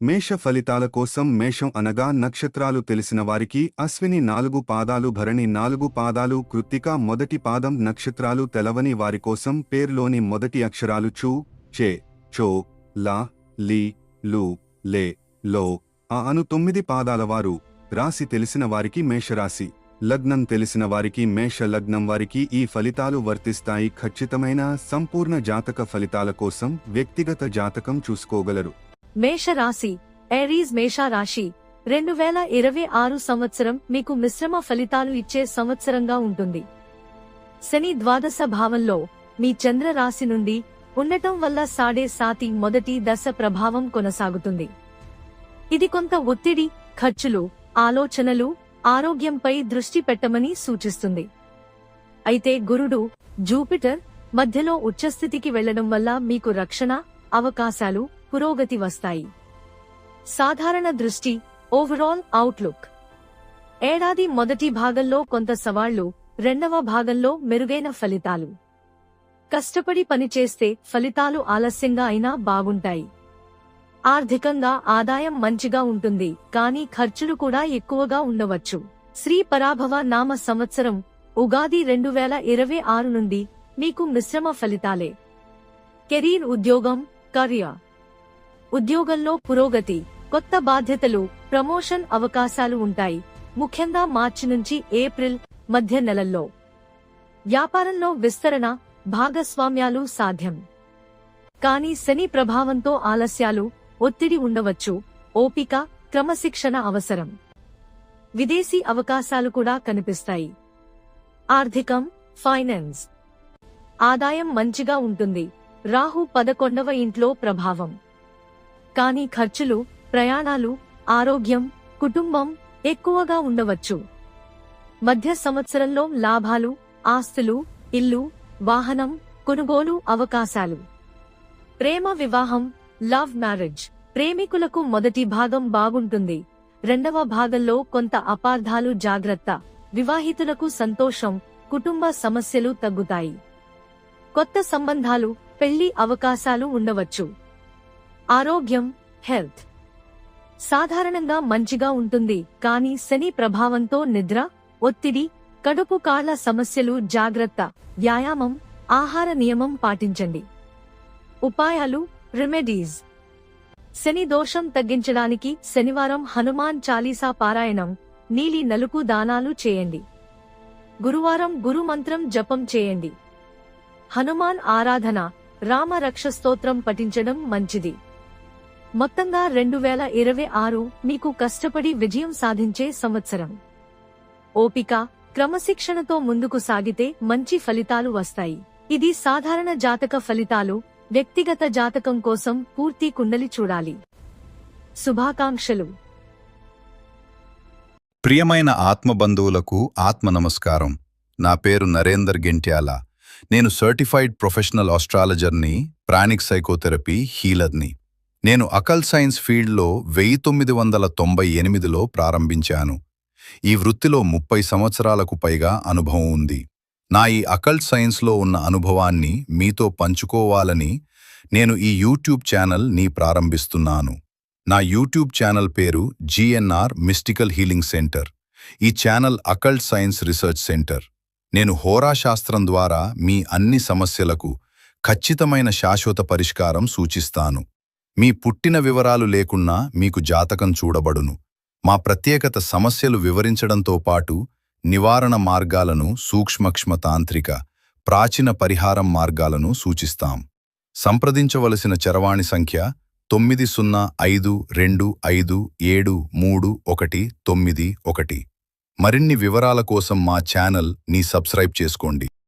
మేష ఫలితాల కోసం మేషం అనగా నక్షత్రాలు తెలిసిన వారికి అశ్విని 4 పాదాలు, భరణి 4 పాదాలు, కృత్తిక మొదటి పాదం నక్షత్రాలు తెలవని వారి కోసం పేర్లోని మొదటి అక్షరాలు చు, చే, చో, లా, లి, లు, లే, లో, ఆ అను 9 పాదాల వారు. రాశి తెలిసిన వారికి మేషరాశి, లగ్నం తెలిసిన వారికి మేష లగ్నం వారికి ఈ ఫలితాలు వర్తిస్తాయి. ఖచ్చితమైన సంపూర్ణ జాతక ఫలితాల కోసం వ్యక్తిగత జాతకం చూసుకోగలరు. మేషరాశి, ఏరీస్ మేషరాశి 2026 సంవత్సరం మీకు మిశ్రమ ఫలితాలు ఇచ్చే సంవత్సరంగా ఉంటుంది. శని ద్వాదశ భావంలో మీ చంద్ర రాశి నుండి ఉండటం వల్ల 7.5 మొదటి దశ ప్రభావం కొనసాగుతుంది. ఇది కొంత ఒత్తిడి, ఖర్చులు, ఆలోచనలు, ఆరోగ్యంపై దృష్టి పెట్టమని సూచిస్తుంది. అయితే గురుడు, జూపిటర్ మధ్యలో ఉచ్చస్థితికి వెళ్లడం వల్ల మీకు రక్షణ, అవకాశాలు, పురోగతి వస్తాయి. సాధారణ దృష్టి, ఓవరాల్ అవుట్లుక్. ఏడాది మొదటి భాగంలో కొంత సవాళ్లు, రెండవ భాగంలో మెరుగైన ఫలితాలు. కష్టపడి పనిచేస్తే ఫలితాలు ఆలస్యంగా అయినా బాగుంటాయి. ఆర్థికంగా ఆదాయం మంచిగా ఉంటుంది, కానీ ఖర్చులు కూడా ఎక్కువగా ఉండవచ్చు. శ్రీ పరాభవ నామ సంవత్సరం ఉగాది 2026 నుండి మీకు మిశ్రమ ఫలితాలే. కెరీర్, ఉద్యోగం, కరియర్. ఉద్యోగంలో పురోగతి, కొత్త బాధ్యతలు, ప్రమోషన్ అవకాశాలు ఉంటాయి, ముఖ్యంగా మార్చి నుంచి ఏప్రిల్ మధ్య నెలల్లో. వ్యాపారంలో విస్తరణ, భాగస్వామ్యాలు సాధ్యం. కానీ శని ప్రభావంతో ఆలస్యాలు, ఒత్తిడి ఉండవచ్చు. ఓపిక, క్రమశిక్షణ అవసరం. విదేశీ అవకాశాలు కూడా కనిపిస్తాయి. ఆర్థికం, ఫైనాన్స్. ఆదాయం మంచిగా ఉంటుంది. రాహు 11వ ఇంట్లో ప్రభావం. కానీ ఖర్చులు, ప్రయాణాలు, ఆరోగ్యం, కుటుంబం ఎక్కువగా ఉండవచ్చు. మధ్య సంవత్సరంలో లాభాలు, ఆస్తులు, ఇల్లు, వాహనం కొనుగోలు అవకాశాలు. ప్రేమ, వివాహం, లవ్ మ్యారేజ్. ప్రేమికులకు మొదటి భాగం బాగుంటుంది, రెండవ భాగంలో కొంత అపార్థాలు, జాగ్రత్త. వివాహితులకు సంతోషం, కుటుంబ సమస్యలు తగ్గుతాయి. కొత్త సంబంధాలు, పెళ్లి అవకాశాలు ఉండవచ్చు. ఆరోగ్యం, హెల్త్ సాధారణంగా మంచిగా ఉంటుంది, కానీ శని ప్రభావంతో నిద్ర, ఒత్తిడి, కడుపు కాళ్ల సమస్యలు జాగ్రత్త. వ్యాయామం, ఆహార నియమం పాటించండి. ఉపాయాలు, రెమెడీస్. శని దోషం తగ్గించడానికి శనివారం హనుమాన్ చాలీసా పారాయణం, నీలి నలుపు దానాలు చేయండి. గురువారం గురు మంత్రం జపం చేయండి. హనుమాన్ ఆరాధన, రామ రక్ష స్తోత్రం పఠించడం మంచిది. మొత్తంగా 2026 మీకు కష్టపడి విజయం సాధించే సంవత్సరం. ఓపిక, క్రమశిక్షణతో ముందుకు సాగితే మంచి ఫలితాలు వస్తాయి. ఇది సాధారణ జాతక ఫలితాలు. వ్యక్తిగత జాతకం కోసం పూర్తి కుండలి చూడాలి. శుభాకాంక్షలు. ప్రియమైన ఆత్మబంధువులకు ఆత్మ నమస్కారం. నా పేరు నరేందర్ గెంట్యాల. నేను సర్టిఫైడ్ ప్రొఫెషనల్ ఆస్ట్రాలజర్ని, ప్రాణిక్ సైకోథెరపీ హీలర్ని. నేను అకల్ సైన్స్ ఫీల్డ్లో 1998లో ప్రారంభించాను. ఈ వృత్తిలో 30 సంవత్సరాలకు పైగా అనుభవం ఉంది. నా ఈ అకల్ట్ సైన్స్లో ఉన్న అనుభవాన్ని మీతో పంచుకోవాలని నేను ఈ యూట్యూబ్ ఛానల్ని ప్రారంభిస్తున్నాను. నా యూట్యూబ్ ఛానల్ పేరు GNR మిస్టికల్ హీలింగ్ సెంటర్. ఈ channel occult science research centre. నేను హోరాశాస్త్రం ద్వారా మీ అన్ని సమస్యలకు ఖచ్చితమైన శాశ్వత పరిష్కారం సూచిస్తాను. మీ పుట్టిన వివరాలు లేకున్నా మీకు జాతకం చూడబడును. మా ప్రత్యేకత సమస్యలు వివరించడంతో పాటు నివారణ మార్గాలను, సూక్ష్మక్ష్మ తాంత్రిక, ప్రాచీన పరిహారం మార్గాలను సూచిస్తాం. సంప్రదించవలసిన చరవాణి సంఖ్య 905255733191. మరిన్ని వివరాల కోసం మా ఛానల్ ని సబ్స్క్రైబ్ చేసుకోండి.